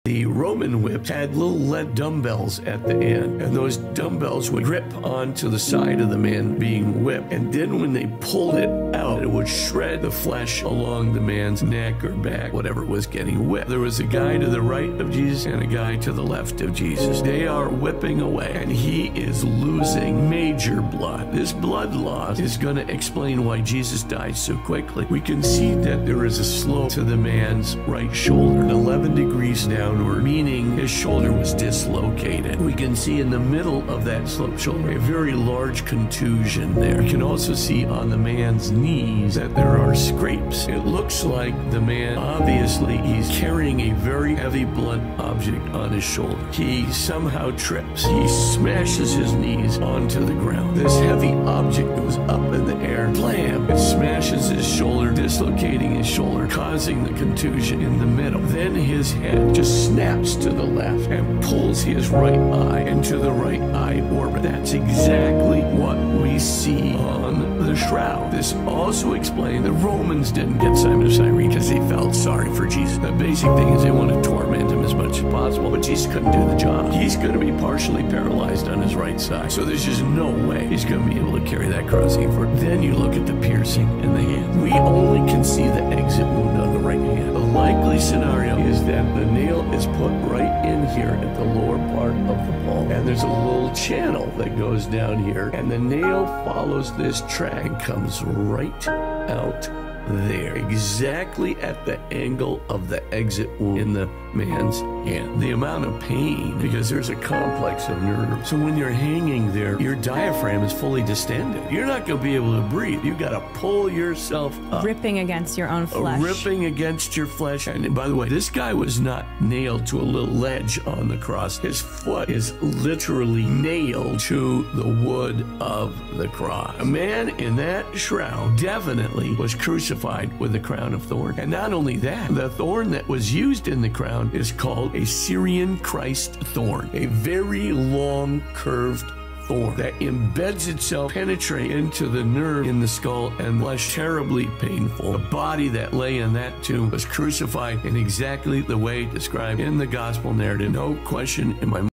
The Roman whip had little lead dumbbells at the end, and those dumbbells would grip onto the side of the man being whipped, and then when they pulled it out, it would shred the flesh along the man's neck or back, whatever was getting whipped. There was a guy to the right of Jesus and a guy to the left of Jesus. They are whipping away, and he is losing major blood. This blood loss is going to explain why Jesus died so quickly. We can see that there is a slope to the man's right shoulder, 11 degrees downward, meaning his shoulder was dislocated. We can see in the middle of that slope shoulder a very large contusion there. We can also see on the man's knees that there are scrapes. It looks like the man, obviously, he's carrying a very heavy blunt object on his shoulder. He somehow trips. He smashes his knees onto the ground. This heavy object goes up in the air. Blam! It smashes his shoulder, dislocating his shoulder, causing the contusion in the middle. Then his head just snaps to the left and pulls his right eye into the right eye orbit. That's exactly what we see on the shroud. This also explains the Romans didn't get Simon of Cyrene because they felt sorry for Jesus. The basic thing is they want to torment him as much as possible, but Jesus couldn't do the job. He's going to be partially paralyzed on his right side, so there's just no way he's going to be able to carry that cross any further. Then you look at the piercing in the hand. We only can see the exit wound on the right hand. The likely scenario is that the nail is put right in here at the lower part of the palm, and there's a little channel that goes down here, and the nail follows this track and comes right out there, exactly at the angle of the exit wound in the man's hand. The amount of pain, because there's a complex of nerves. So when you're hanging there, your diaphragm is fully distended. You're not going to be able to breathe. You've got to pull yourself up. Ripping against your own flesh. Ripping against your flesh. And by the way, this guy was not nailed to a little ledge on the cross. His foot is literally nailed to the wood of the cross. A man in that shroud definitely was crucified with a crown of thorns. And not only that, the thorn that was used in the crown is called a Syrian Christ thorn, a very long curved thorn that embeds itself, penetrates into the nerve in the skull and flesh. Terribly painful. The body that lay in that tomb was crucified in exactly the way described in the gospel narrative. No question in my mind.